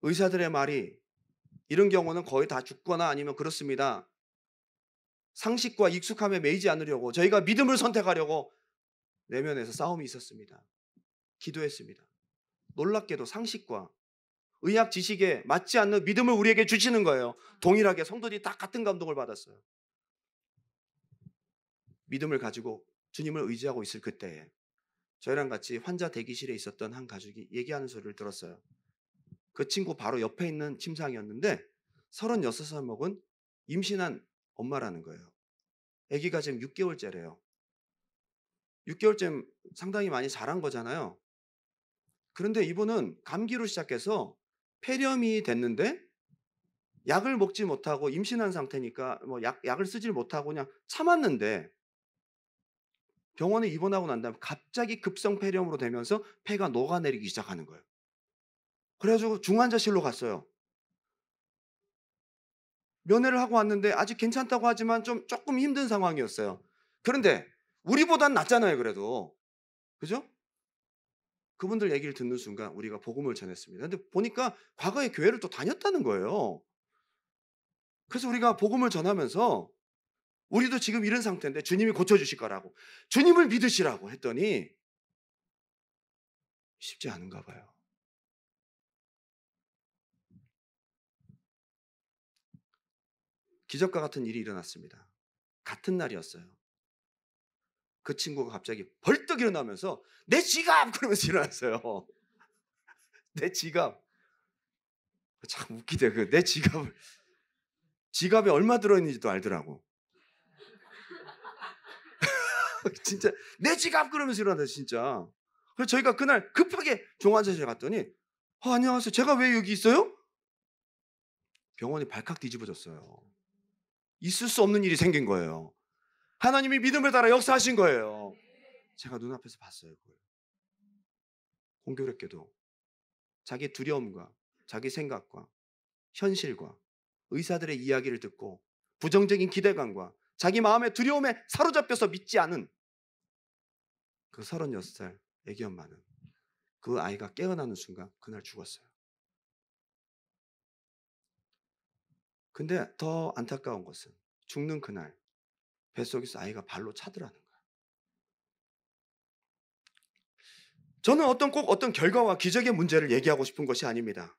의사들의 말이 이런 경우는 거의 다 죽거나 아니면 그렇습니다. 상식과 익숙함에 매이지 않으려고 저희가 믿음을 선택하려고 내면에서 싸움이 있었습니다. 기도했습니다. 놀랍게도 상식과 의학 지식에 맞지 않는 믿음을 우리에게 주시는 거예요. 동일하게 성도들이 다 같은 감동을 받았어요. 믿음을 가지고 주님을 의지하고 있을 그때에 저희랑 같이 환자 대기실에 있었던 한 가족이 얘기하는 소리를 들었어요. 그 친구 바로 옆에 있는 침상이었는데 36살 먹은 임신한 엄마라는 거예요. 아기가 지금 6개월째래요. 6개월쯤 상당히 많이 자란 거잖아요. 그런데 이분은 감기로 시작해서 폐렴이 됐는데 약을 먹지 못하고 임신한 상태니까 뭐 약을 쓰질 못하고 그냥 참았는데 병원에 입원하고 난 다음에 갑자기 급성 폐렴으로 되면서 폐가 녹아내리기 시작하는 거예요. 그래 가지고 중환자실로 갔어요. 면회를 하고 왔는데 아직 괜찮다고 하지만 조금 힘든 상황이었어요. 그런데 우리보단 낫잖아요 그래도. 그죠? 그분들 얘기를 듣는 순간 우리가 복음을 전했습니다. 근데 보니까 과거에 교회를 또 다녔다는 거예요. 그래서 우리가 복음을 전하면서 우리도 지금 이런 상태인데 주님이 고쳐주실 거라고. 주님을 믿으시라고 했더니 쉽지 않은가 봐요. 기적과 같은 일이 일어났습니다. 같은 날이었어요. 그 친구가 갑자기 벌떡 일어나면서 내 지갑! 그러면서 일어났어요. 내 지갑. 참 웃기대. 내 지갑에 얼마 들어있는지도 알더라고. 진짜 내 지갑! 그러면서 일어났어요 진짜. 그래서 저희가 그날 급하게 종환자실에 갔더니 안녕하세요. 제가 왜 여기 있어요? 병원이 발칵 뒤집어졌어요. 있을 수 없는 일이 생긴 거예요. 하나님이 믿음을 따라 역사하신 거예요. 제가 눈앞에서 봤어요. 그걸. 공교롭게도 자기 두려움과 자기 생각과 현실과 의사들의 이야기를 듣고 부정적인 기대감과 자기 마음의 두려움에 사로잡혀서 믿지 않은 그 36살 애기 엄마는 그 아이가 깨어나는 순간 그날 죽었어요. 근데 더 안타까운 것은 죽는 그날 뱃속에서 아이가 발로 차더라는 거예요. 저는 꼭 어떤 결과와 기적의 문제를 얘기하고 싶은 것이 아닙니다.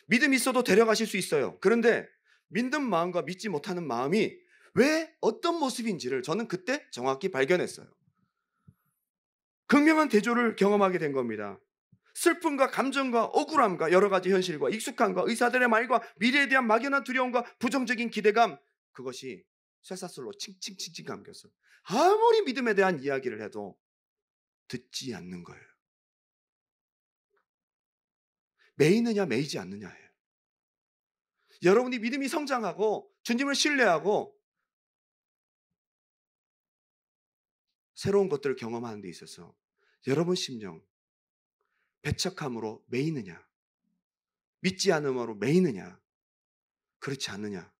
믿음이 있어도 데려가실 수 있어요. 그런데 믿는 마음과 믿지 못하는 마음이 왜 어떤 모습인지를 저는 그때 정확히 발견했어요. 극명한 대조를 경험하게 된 겁니다. 슬픔과 감정과 억울함과 여러 가지 현실과 익숙함과 의사들의 말과 미래에 대한 막연한 두려움과 부정적인 기대감, 그것이 쇠사슬로 칭칭칭칭 감겼어요. 아무리 믿음에 대한 이야기를 해도 듣지 않는 거예요. 매이느냐 매이지 않느냐예요. 여러분이 믿음이 성장하고 주님을 신뢰하고 새로운 것들을 경험하는 데 있어서 여러분 심령 배척함으로 매이느냐, 믿지 않음으로 매이느냐, 그렇지 않느냐.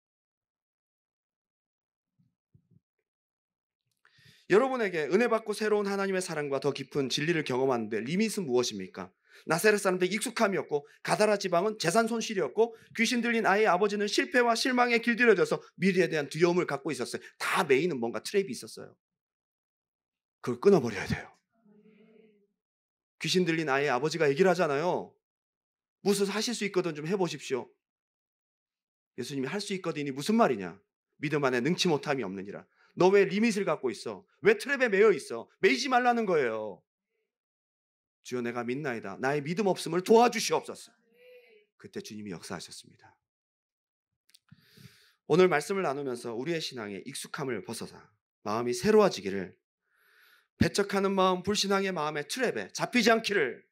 여러분에게 은혜 받고 새로운 하나님의 사랑과 더 깊은 진리를 경험하는데 리밋은 무엇입니까? 나사렛 사람들 익숙함이었고, 가다라 지방은 재산 손실이었고, 귀신 들린 아이의 아버지는 실패와 실망에 길들여져서 미래에 대한 두려움을 갖고 있었어요. 다 매이는 뭔가 트랩이 있었어요. 그걸 끊어버려야 돼요. 귀신 들린 아이의 아버지가 얘기를 하잖아요. 무슨 하실 수 있거든 좀 해보십시오. 예수님이 할 수 있거든이 무슨 말이냐? 믿음 안에 능치 못함이 없느니라. 너 왜 리밋을 갖고 있어? 왜 트랩에 매여 있어? 매이지 말라는 거예요. 주여 내가 믿나이다. 나의 믿음 없음을 도와주시옵소서. 그때 주님이 역사하셨습니다. 오늘 말씀을 나누면서 우리의 신앙에 익숙함을 벗어서 마음이 새로워지기를, 배척하는 마음, 불신앙의 마음의 트랩에 잡히지 않기를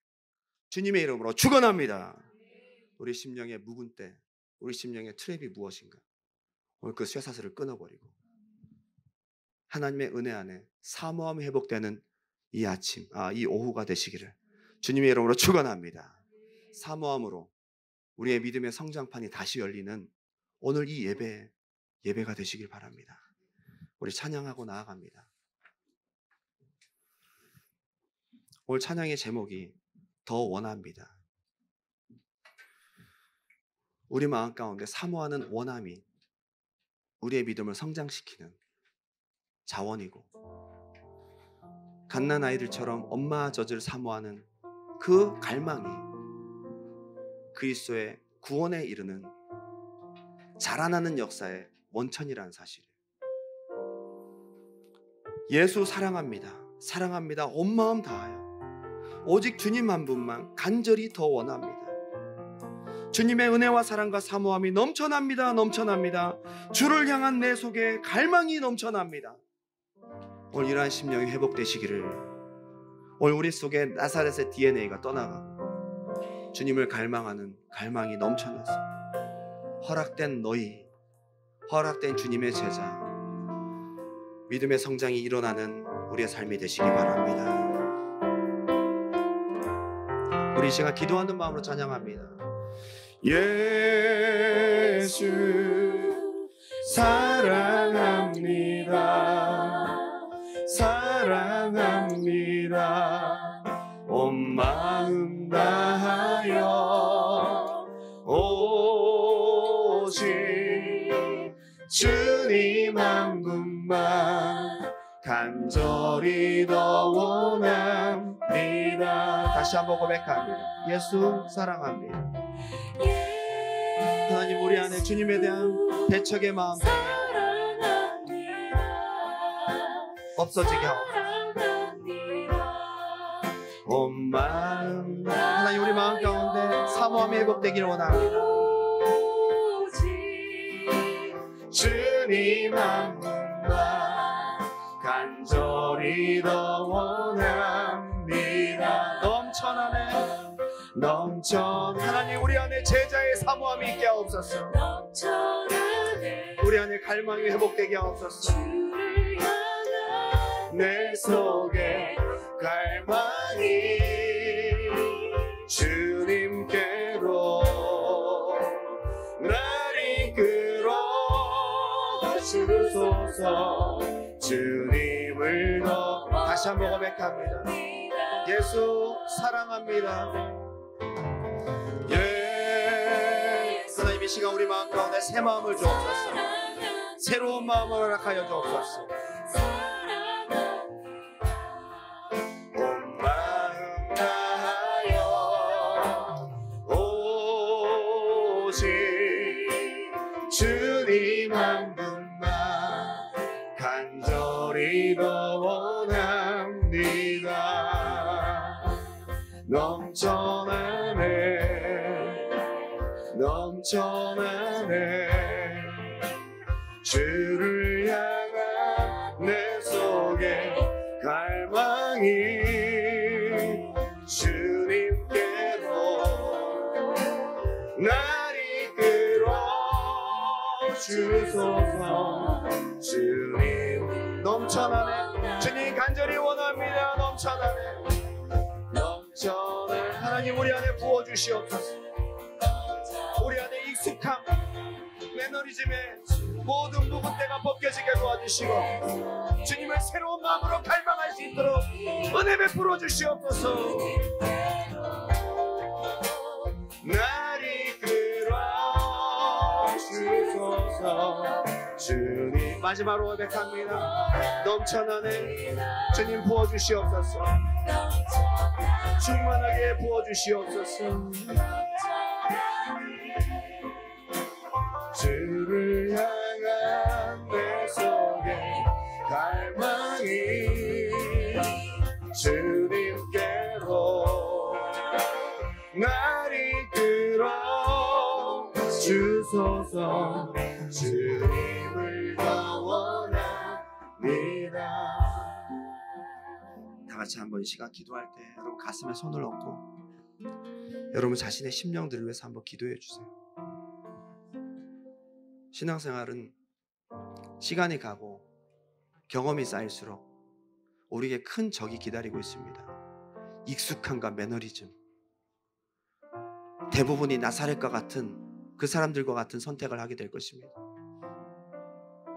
주님의 이름으로 축원합니다. 우리 심령의 묵은 때, 우리 심령의 트랩이 무엇인가? 오늘 그 쇠사슬을 끊어버리고 하나님의 은혜 안에 사모함이 회복되는 이 아침, 이 오후가 되시기를 주님의 이름으로 축원합니다. 사모함으로 우리의 믿음의 성장판이 다시 열리는 오늘 이 예배가 되시길 바랍니다. 우리 찬양하고 나아갑니다. 오늘 찬양의 제목이 더 원합니다. 우리 마음 가운데 사모하는 원함이 우리의 믿음을 성장시키는 자원이고, 갓난아이들처럼 엄마 젖을 사모하는 그 갈망이 그리스도의 구원에 이르는 자라나는 역사의 원천이라는 사실. 예수 사랑합니다. 사랑합니다. 온 마음 다하여 오직 주님 한 분만 간절히 더 원합니다. 주님의 은혜와 사랑과 사모함이 넘쳐납니다. 넘쳐납니다. 주를 향한 내 속에 갈망이 넘쳐납니다. 오늘 이러한 심령이 회복되시기를, 오늘 우리 속에 나사렛의 DNA가 떠나가고 주님을 갈망하는 갈망이 넘쳐나서 허락된 너희, 허락된 주님의 제자, 믿음의 성장이 일어나는 우리의 삶이 되시기 바랍니다. 우리 이 시간 기도하는 마음으로 찬양합니다. 예수 사랑합니다. 사랑합니다. 온 마음 다하여 오직 주님 한 분만 간절히 더 원합니다. 다시 한번 고백합니다. 예수 사랑합니다. 하나님, 우리 안에 주님에 대한 배척의 마음 없어지게 하옵소서. 온 마음, 하나님 우리 마음 가운데 사모함이 회복되기를 원합니다. 주님 한 분만 간절히 더 원합니다. 넘쳐 하나님 우리 안에 제자의 사모함이 있게 하옵소서. 우리 안에 갈망이 회복되게 하옵소서. 내 속에 갈망이 주님께로 날 이끌어 주소서. 주님을 더 다시 한번 고백합니다. 예수 사랑합니다. 하나님 이 시간 우리 마음 가운데 새 마음을 주옵소서. 새로운 마음을 허락하여 주옵소서. 온 마음 오직 주님 한 분만 간절히 더 원합니다. 넘쳐나네 주를 향한 내 속에 갈망이 주님께로 날 이끌어 주소서. 주님 넘쳐나네. 주님 간절히 원합니다. 넘쳐나네. 하나님 우리 안에 부어주시옵소서. 우리 안에 익숙함 매너리즘의 모든 묵은때가 벗겨지게 도와주시고 주님을 새로운 마음으로 갈망할 수 있도록 은혜 베풀어 주시옵소서. 날 이끌어 주소서. 주님 마지막으로 고백합니다. 넘쳐나네. 주님 부어주시옵소서. 충만하게 부어주시옵소서. 주를 향한 내 속에 갈망이 주님께로 날 이끌어 주소서. 주님을 더 원합니다. 다 같이 한번 이 시간 기도할 때 여러분 가슴에 손을 얹고 여러분 자신의 심령들을 위해서 한번 기도해 주세요. 신앙생활은 시간이 가고 경험이 쌓일수록 우리에게 큰 적이 기다리고 있습니다. 익숙함과 매너리즘. 대부분이 나사렛과 같은 그 사람들과 같은 선택을 하게 될 것입니다.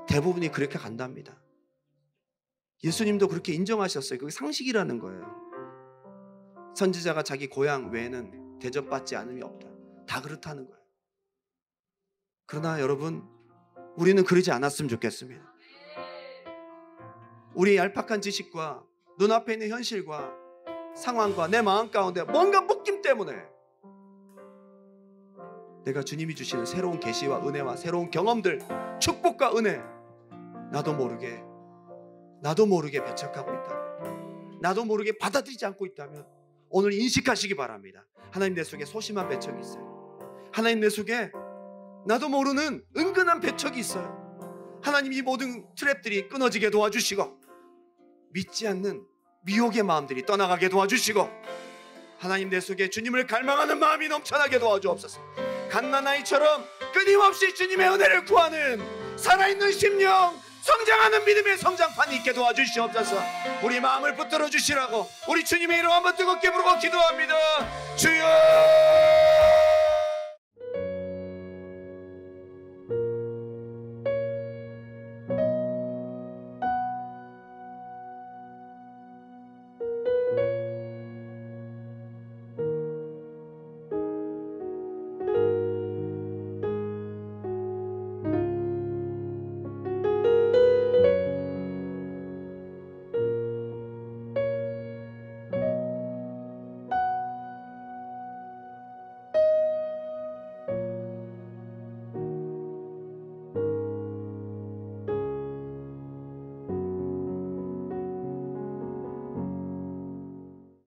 대부분이 그렇게 간답니다. 예수님도 그렇게 인정하셨어요. 그게 상식이라는 거예요. 선지자가 자기 고향 외에는 대접받지 않음이 없다. 다 그렇다는 거예요. 그러나 여러분 우리는 그러지 않았으면 좋겠습니다. 우리의 얄팍한 지식과 눈앞에 있는 현실과 상황과 내 마음 가운데 뭔가 묶임 때문에 내가 주님이 주시는 새로운 계시와 은혜와 새로운 경험들, 축복과 은혜 나도 모르게 배척하고 있다. 나도 모르게 받아들이지 않고 있다면 오늘 인식하시기 바랍니다. 하나님 내 속에 소심한 배척이 있어요. 하나님 내 속에 나도 모르는 은근한 배척이 있어요. 하나님 이 모든 트랩들이 끊어지게 도와주시고 믿지 않는 미혹의 마음들이 떠나가게 도와주시고 하나님 내 속에 주님을 갈망하는 마음이 넘쳐나게 도와주옵소서. 갓난아이처럼 끊임없이 주님의 은혜를 구하는 살아있는 심령, 성장하는 믿음의 성장판이 있게 도와주시옵소서. 우리 마음을 붙들어 주시라고 우리 주님의 이름 한번 뜨겁게 부르고 기도합니다. 주여